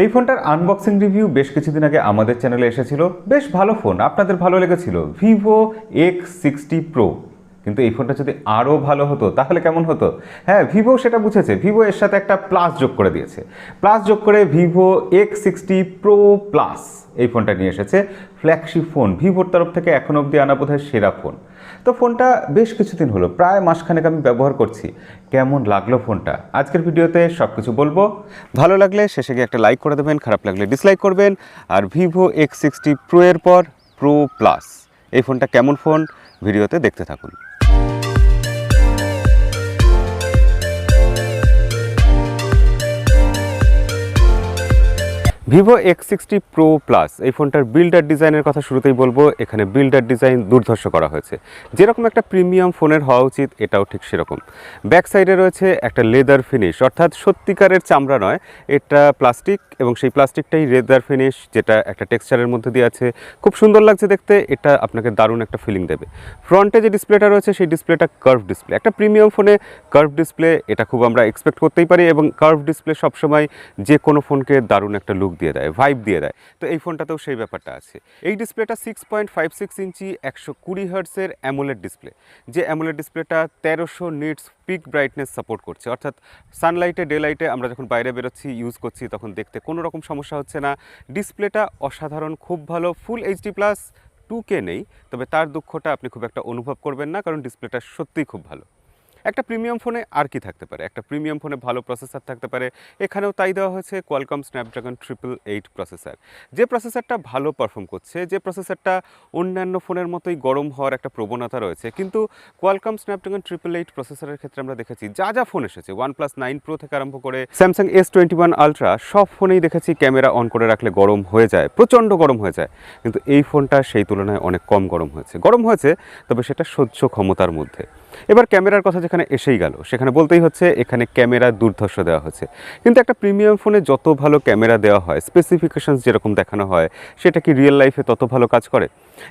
এই ফোনটার unboxing review বেশ কিছুদিন আগে আমাদের চ্যানেলে এসেছিল। বেশ ভালো ফোন, আপনাদের ভালো লেগেছিল। Vivo X60 pro. কিন্তু এই ফোনটা যদি আরও ভালো হতো তাহলে কেমন হতো? হ্যাঁ, ভিভো সেটা বুঝেছে। ভিভো এর সাথে একটা প্লাস যোগ করে দিয়েছে। প্লাস যোগ করে ভিভো X60 প্রো প্লাস এই ফোনটা নিয়ে এসেছে। ফ্ল্যাগশিপ ফোন, ভিভোর তরফ থেকে এখন অবধি আনা বোধহয় সেরা ফোন। তো ফোনটা বেশ কিছুদিন হলো, প্রায় মাসখানেক আমি ব্যবহার করছি। কেমন লাগলো ফোনটা আজকের ভিডিওতে সব কিছু বলবো। ভালো লাগলে শেষে গিয়ে একটা লাইক করে দেবেন, খারাপ লাগলে ডিসলাইক করবেন। আর ভিভো X60 প্রো এর পর প্রো প্লাস এই ফোনটা কেমন ফোন ভিডিওতে দেখতে থাকুন। ভিভো X60 প্রো প্লাস এই ফোনটার বিল্ডার ডিজাইনের কথা শুরুতেই বলবো। এখানে বিল্ডার ডিজাইন দুর্ধর্ষ করা হয়েছে। যেরকম একটা প্রিমিয়াম ফোনের হওয়া উচিত এটাও ঠিক সেরকম। ব্যাক সাইডে রয়েছে একটা লেদার ফিনিশ, অর্থাৎ সত্যিকারের চামড়া নয়, এটা প্লাস্টিক এবং সেই প্লাস্টিকটাই লেদার ফিনিশ, যেটা একটা টেক্সচারের মধ্যে দিয়ে আছে। খুব সুন্দর লাগছে দেখতে, এটা আপনাকে দারুণ একটা ফিলিং দেবে। ফ্রন্টে যে ডিসপ্লেটা রয়েছে সেই ডিসপ্লেটা কার্ভ ডিসপ্লে। একটা প্রিমিয়াম ফোনে কার্ভ ডিসপ্লে এটা খুব আমরা এক্সপেক্ট করতেই পারি, এবং কার্ভ ডিসপ্লে সবসময় যে কোনো ফোনকে দারুণ একটা লুক দিয়ে দেয়, ভাইব দিয়ে দেয়। তো এই ফোনটাতেও সেই ব্যাপারটা আছে। এই ডিসপ্লেটা 6.56 ইঞ্চি 120 হার্টসের অ্যামোলেড ডিসপ্লে। যে অ্যামোলেড ডিসপ্লেটা 1300 নিটস পিক ব্রাইটনেস সাপোর্ট করছে, অর্থাৎ সানলাইটে ডে লাইটে আমরা যখন বাইরে বেরোচ্ছি ইউজ করছি তখন দেখতে কোনো রকম সমস্যা হচ্ছে না। ডিসপ্লেটা অসাধারণ, খুব ভালো। ফুল এইচডি প্লাস 2K নেই, তবে তার দুঃখটা আপনি খুব একটা অনুভব করবেন না, কারণ ডিসপ্লেটা সত্যিই খুব ভালো। একটা প্রিমিয়াম ফোনে আর কি থাকতে পারে? একটা প্রিমিয়াম ফোনে ভালো প্রসেসর থাকতে পারে। এখানেও তাই দেওয়া হয়েছে, কোয়ালকম স্ন্যাপড্রাগন 888 প্রসেসর। যে প্রসেসরটা ভালো পারফর্ম করছে, যে প্রসেসরটা অন্যান্য ফোনের মতোই গরম হওয়ার একটা প্রবণতা রয়েছে, কিন্তু কোয়ালকম স্ন্যাপড্রাগন 888 প্রসেসরের ক্ষেত্রে আমরা দেখেছি যা ফোন এসেছে, OnePlus 9 Pro থেকে আরম্ভ করে স্যামসাং S21 আলট্রা, সব ফোনেই দেখেছি ক্যামেরা অন করে রাখলে গরম হয়ে যায়, প্রচণ্ড গরম হয়ে যায়। কিন্তু এই ফোনটা সেই তুলনায় অনেক কম গরম হয়েছে, তবে সেটা সহ্য ক্ষমতার মধ্যে। এবার ক্যামেরার কথা যেখানে এসেই গেল, সেখানে বলতেই হচ্ছে এখানে ক্যামেরা দুর্ধর্ষ দেওয়া হয়েছে। কিন্তু একটা প্রিমিয়াম ফোনে যত ভালো ক্যামেরা দেওয়া হয়, স্পেসিফিকেশনস যেরকম দেখানো হয়, সেটা কি রিয়েল লাইফে তত ভালো কাজ করে?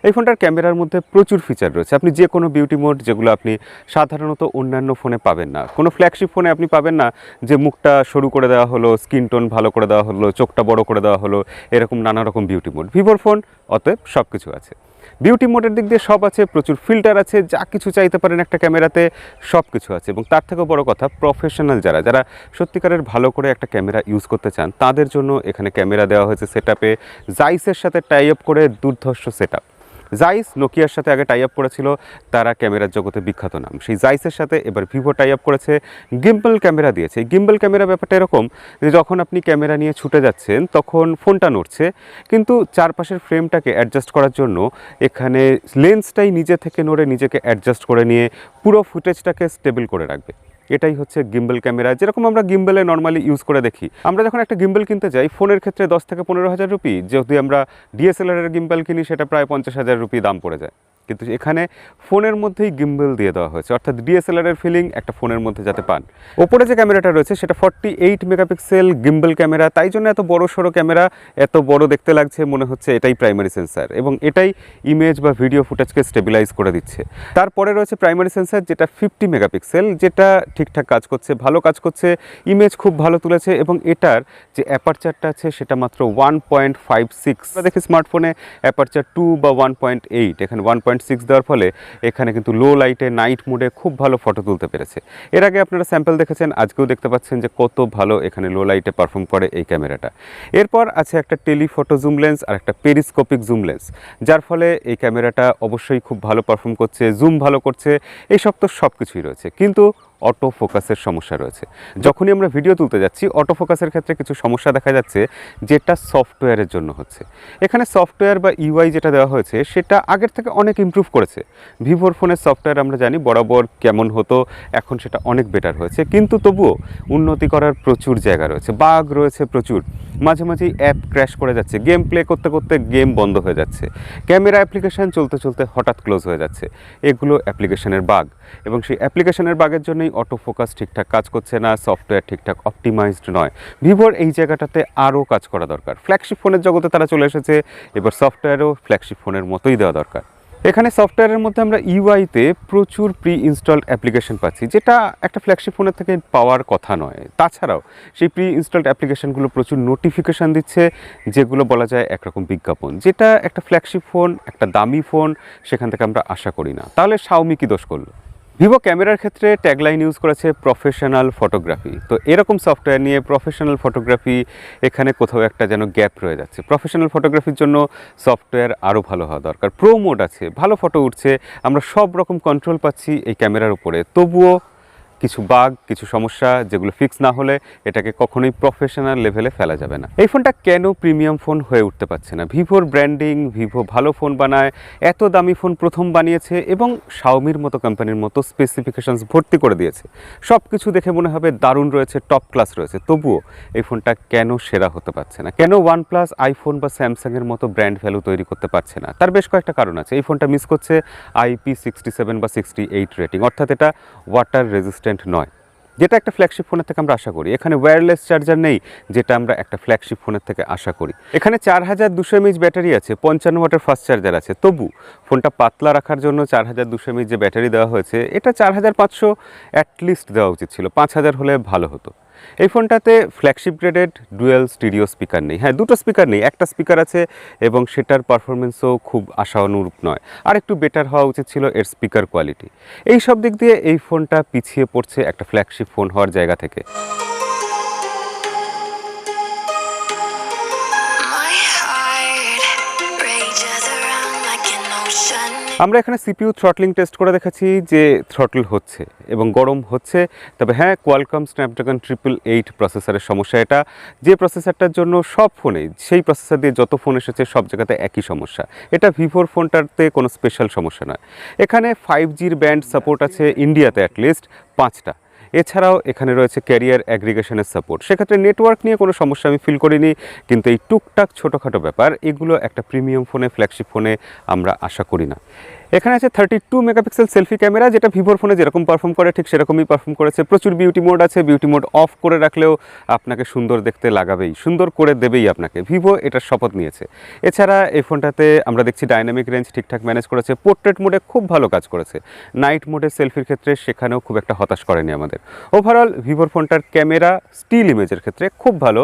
এই ফোনটার ক্যামেরার মধ্যে প্রচুর ফিচার রয়েছে। আপনি যে কোনো বিউটি মোড, যেগুলো আপনি সাধারণত অন্যান্য ফোনে পাবেন না, কোনো ফ্ল্যাগশিপ ফোনে আপনি পাবেন না, যে মুখটা সরু করে দেওয়া হলো, স্কিন টোন ভালো করে দেওয়া হলো, চোখটা বড় করে দেওয়া হলো, এরকম নানা রকম বিউটি মোড। ভিভোর ফোন অতএব সব কিছু আছে। বিউটি মোডের দিক দিয়ে সব আছে, প্রচুর ফিল্টার আছে, যা কিছু চাইতে পারেন একটা ক্যামেরাতে সব কিছু আছে। এবং তার থেকেও বড় কথা, প্রফেশনাল যারা সত্যিকারের ভালো করে একটা ক্যামেরা ইউজ করতে চান, তাদের জন্য এখানে ক্যামেরা দেওয়া হয়েছে সেটআপে। জাইসের সাথে টাই আপ করে দুর্ধর্ষ সেটআপ। জাইস নোকিয়ার সাথে আগে টাই আপ করেছিল, তারা ক্যামেরার জগতে বিখ্যাত নাম। সেই জাইসের সাথে এবার ভিভো টাই আপ করেছে, গিম্বল ক্যামেরা দিয়েছে। এই গিম্বল ক্যামেরা ব্যাপারটা এরকম যে যখন আপনি ক্যামেরা নিয়ে ছুটে যাচ্ছেন তখন ফোনটা নড়ছে, কিন্তু চারপাশের ফ্রেমটাকে অ্যাডজাস্ট করার জন্য এখানে লেন্সটাই নিজে থেকে নড়ে নিজেকে অ্যাডজাস্ট করে নিয়ে পুরো ফুটেজটাকে স্টেবল করে রাখবে। এটাই হচ্ছে গিম্বল ক্যামেরা, যেরকম আমরা গিম্বলে নর্মালি ইউজ করে দেখি। আমরা যখন একটা গিম্বল কিনতে যাই, ফোনের ক্ষেত্রে 10 থেকে 15,000 রুপি, যদি আমরা ডিএসএলআরের গিম্বল কিনি সেটা প্রায় 50,000 রুপি দাম পড়ে যায়। কিন্তু এখানে ফোনের মধ্যেই গিম্বল দিয়ে দেওয়া হয়েছে, অর্থাৎ ডিএসএলআরের ফিলিং একটা ফোনের মধ্যে যাতে পান। ওপরে যে ক্যামেরাটা রয়েছে সেটা 48 মেগাপিক্সেল গিম্বল ক্যামেরা, তাই জন্য এত বড় সড়ো ক্যামেরা, এত বড় দেখতে লাগছে, মনে হচ্ছে এটাই প্রাইমারি সেন্সার, এবং এটাই ইমেজ বা ভিডিও ফুটেজকে স্টেবিলাইজ করে দিচ্ছে। তারপরে রয়েছে প্রাইমারি সেন্সার, যেটা 50 মেগাপিক্সেল, যেটা ঠিকঠাক কাজ করছে, ভালো কাজ করছে, ইমেজ খুব ভালো তুলেছে। এবং এটার যে অ্যাপারচারটা আছে সেটা মাত্র 1.56। আমরা দেখি স্মার্টফোনে অ্যাপারচার 2 বা 1.8, এখানে 1.6 দেওয়ার ফলে এখানে কিন্তু লো লাইটে, নাইট মোডে খুব ভালো ফটো তুলতে পেরেছে। এর আগে আপনারা স্যাম্পল দেখেছেন, আজকেও দেখতে পাচ্ছেন যে কত ভালো এখানে লো লাইটে পারফর্ম করে এই ক্যামেরাটা। এরপর আছে একটা টেলিফটো জুম লেন্স আর একটা পেরিস্কোপিক জুম লেন্স, যার ফলে এই ক্যামেরাটা অবশ্যই খুব ভালো পারফর্ম করছে, জুম ভালো করছে, এইসব তো সব কিছুই রয়েছে। কিন্তু অটো ফোকাসের সমস্যা রয়েছে। যখনই আমরা ভিডিও তুলতে যাচ্ছি, অটো ফোকাসের ক্ষেত্রে কিছু সমস্যা দেখা যাচ্ছে, যেটা সফটওয়্যারের জন্য হচ্ছে। এখানে সফটওয়্যার বা ইউআই যেটা দেওয়া হয়েছে সেটা আগের থেকে অনেক ইমপ্রুভ করেছে। ভিভোর ফোনের সফটওয়্যার আমরা জানি বরাবর কেমন হতো, এখন সেটা অনেক বেটার হয়েছে, কিন্তু তবুও উন্নতি করার প্রচুর জায়গা রয়েছে, বাগ রয়েছে প্রচুর। মাঝে মাঝেই অ্যাপ ক্র্যাশ করে যাচ্ছে, গেম প্লে করতে করতে গেম বন্ধ হয়ে যাচ্ছে, ক্যামেরা অ্যাপ্লিকেশান চলতে চলতে হঠাৎ ক্লোজ হয়ে যাচ্ছে। এগুলো অ্যাপ্লিকেশনের বাগ, এবং সেই অ্যাপ্লিকেশনের বাগের জন্যই অটো ফোকাস ঠিকঠাক কাজ করছে না, সফটওয়্যার ঠিকঠাক অপটিমাইজড নয়। ভিভোর এই জায়গাটাতে আরও কাজ করা দরকার। ফ্ল্যাগশিপ ফোনের জগতে তারা চলে এসেছে, এবার সফটওয়্যারও ফ্ল্যাগশিপ ফোনের মতোই দেওয়া দরকার। এখানে সফটওয়্যারের মধ্যে আমরা ইউআইতে প্রচুর প্রি ইনস্টলড অ্যাপ্লিকেশন পাচ্ছি, যেটা একটা ফ্ল্যাগশিপ ফোনের থেকে পাওয়ার কথা নয়। তাছাড়াও সেই প্রি ইনস্টলড অ্যাপ্লিকেশনগুলো প্রচুর নোটিফিকেশান দিচ্ছে, যেগুলো বলা যায় একরকম বিজ্ঞাপন, যেটা একটা ফ্ল্যাগশিপ ফোন, একটা দামি ফোন, সেখান থেকে আমরা আশা করি না। তাহলে শাওমি কি দোষ করলো? ভিভো ক্যামেরার ক্ষেত্রে ট্যাগলাইন ইউজ করেছে প্রফেশনাল ফটোগ্রাফি। তো এরকম সফটওয়্যার নিয়ে প্রফেশনাল ফটোগ্রাফি, এখানে কোথাও একটা যেন গ্যাপ রয়ে যাচ্ছে। প্রফেশনাল ফটোগ্রাফির জন্য সফটওয়্যার আরও ভালো হওয়া দরকার। প্রো মোড আছে, ভালো ফটো উঠছে, আমরা সব রকম কন্ট্রোল পাচ্ছি এই ক্যামেরার উপরে। তবুও কিছু বাগ, কিছু সমস্যা যেগুলো ফিক্স না হলে এটাকে কখনোই প্রফেশনাল লেভেলে ফেলা যাবে না। এই ফোনটা কেন প্রিমিয়াম ফোন হয়ে উঠতে পারছে না? ভিভোর ব্র্যান্ডিং, ভিভো ভালো ফোন বানায়, এত দামি ফোন প্রথম বানিয়েছে এবং শাওমির মতো কোম্পানির মতো স্পেসিফিকেশনস ভর্তি করে দিয়েছে। সব কিছু দেখে মনে হবে দারুণ রয়েছে, টপ ক্লাস রয়েছে, তবুও এই ফোনটা কেন সেরা হতে পারছে না? কেন ওয়ানপ্লাস, আইফোন বা স্যামসাংয়ের মতো ব্র্যান্ড ভ্যালু তৈরি করতে পারছে না? তার বেশ কয়েকটা কারণ আছে। এই ফোনটা মিস করছে IP67 বা 68 রেটিং, অর্থাৎ এটা ওয়াটার রেজিস্ট্যান্ট নয়, যেটা একটা ফ্ল্যাগশিপ ফোনের থেকে আমরা আশা করি। এখানে ওয়্যারলেস চার্জার নেই, যেটা আমরা একটা ফ্ল্যাগশিপ ফোনের থেকে আশা করি। এখানে 4200 mAh ব্যাটারি আছে, 55 ওয়াটের ফাস্ট চার্জার আছে, তবু ফোনটা পাতলা রাখার জন্য 4200 mAh যে ব্যাটারি দেওয়া হয়েছে, এটা 4500 অ্যাটলিস্ট দেওয়া উচিত ছিল, 5000 হলে ভালো হতো। এই ফোনটাতে flagship graded dual stereo speaker নেই। হ্যাঁ, দুটো স্পিকার নেই, একটা স্পিকার আছে এবং সেটার পারফরমেন্সও খুব আশানুরূপ নয়। আর একটু বেটার হওয়া উচিত ছিল এর স্পিকার কোয়ালিটি। এই সব দিক দিয়ে এই ফোনটা পিছিয়ে পড়ছে একটা ফ্ল্যাগশিপ ফোন হওয়ার জায়গা থেকে। আমরা এখানে সিপিইউ থ্রটলিং টেস্ট করে দেখেছি যে থ্রটল হচ্ছে এবং গরম হচ্ছে। তবে হ্যাঁ, কোয়ালকম স্ন্যাপড্রাগন 888 প্রসেসরের সমস্যা এটা, যে প্রসেসরটার জন্য সব ফোনে, সেই প্রসেসর দিয়ে যত ফোন এসেছে সব জায়গাতে একই সমস্যা। এটা ভিভোর ফোনটাতে কোনো স্পেশাল সমস্যা নয়। এখানে 5Gর ব্যান্ড সাপোর্ট আছে ইন্ডিয়াতে অ্যাটলিস্ট 5টা। এছাড়াও এখানে রয়েছে ক্যারিয়ার অ্যাগ্রিগেশনের সাপোর্ট। সেক্ষেত্রে নেটওয়ার্ক নিয়ে কোনো সমস্যা আমি ফিল করিনি, কিন্তু এই টুকটাক ছোটোখাটো ব্যাপার, এগুলো একটা প্রিমিয়াম ফোনে, ফ্ল্যাগশিপ ফোনে আমরা আশা করি না। এখানে আছে 32 মেগাপিক্সেল সেলফি ক্যামেরা, যেটা ভিভোর ফোনে যেরকম পারফর্ম করে ঠিক সেরকমই পারফর্ম করেছে। প্রচুর বিউটি মোড আছে, বিউটি মোড অফ করে রাখলেও আপনাকে সুন্দর দেখতে লাগাবেই, সুন্দর করে দেবেই আপনাকে। ভিভো এটার শপথ নিয়েছে। এছাড়া এই ফোনটাতে আমরা দেখছি ডাইনামিক রেঞ্জ ঠিকঠাক ম্যানেজ করেছে, পোর্ট্রেট মোডে খুব ভালো কাজ করেছে, নাইট মোডে সেলফির ক্ষেত্রে সেখানেও খুব একটা হতাশ করেনি আমাদের। ওভারঅল ভিভোর ফোনটার ক্যামেরা স্টিল ইমেজের ক্ষেত্রে খুব ভালো।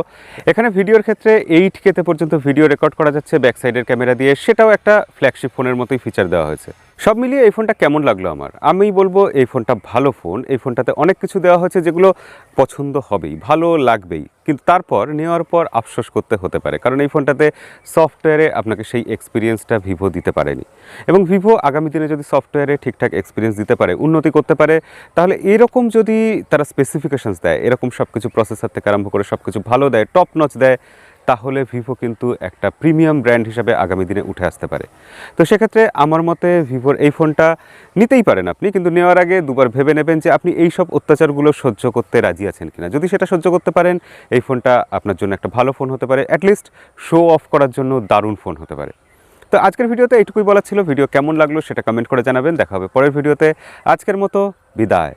এখানে ভিডিওর ক্ষেত্রে 8K পর্যন্ত ভিডিও রেকর্ড করা যাচ্ছে ব্যাক সাইডের ক্যামেরা দিয়ে, সেটাও একটা ফ্ল্যাগশিপ ফোনের মতোই ফিচার দেওয়া হয়েছে। সব মিলিয়ে এই ফোনটা কেমন লাগলো আমার? আমি বলবো এই ফোনটা ভালো ফোন। এই ফোনটাতে অনেক কিছু দেওয়া হয়েছে যেগুলো পছন্দ হবেই, ভালো লাগবেই, কিন্তু তারপর নেওয়ার পর আফসোস করতে হতে পারে, কারণ এই ফোনটাতে সফটওয়্যারে আপনাকে সেই এক্সপিরিয়েন্সটা ভিভো দিতে পারেনি। এবং ভিভো আগামী দিনে যদি সফটওয়্যারে ঠিকঠাক এক্সপিরিয়েন্স দিতে পারে, উন্নতি করতে পারে, তাহলে এরকম যদি তারা স্পেসিফিকেশনস দেয়, এরকম সব কিছু প্রসেসর থেকে আরম্ভ করে সব কিছু ভালো দেয়, টপ নচ দেয়, তাহলে ভিভো কিন্তু একটা প্রিমিয়াম ব্র্যান্ড হিসাবে আগামী দিনে উঠে আসতে পারে। তো সেক্ষেত্রে আমার মতে ভিভোর এই ফোনটা নিতেই পারেন আপনি, কিন্তু নেওয়ার আগে দুবার ভেবে নেবেন যে আপনি এই সব অত্যাচারগুলো সহ্য করতে রাজি আছেন কিনা। যদি সেটা সহ্য করতে পারেন, এই ফোনটা আপনার জন্য একটা ভালো ফোন হতে পারে, অ্যাটলিস্ট শো অফ করার জন্য দারুণ ফোন হতে পারে। তো আজকের ভিডিওতে এইটুকুই বলার ছিল। ভিডিও কেমন লাগলো সেটা কমেন্ট করে জানাবেন। দেখা হবে পরের ভিডিওতে। আজকের মতো বিদায়।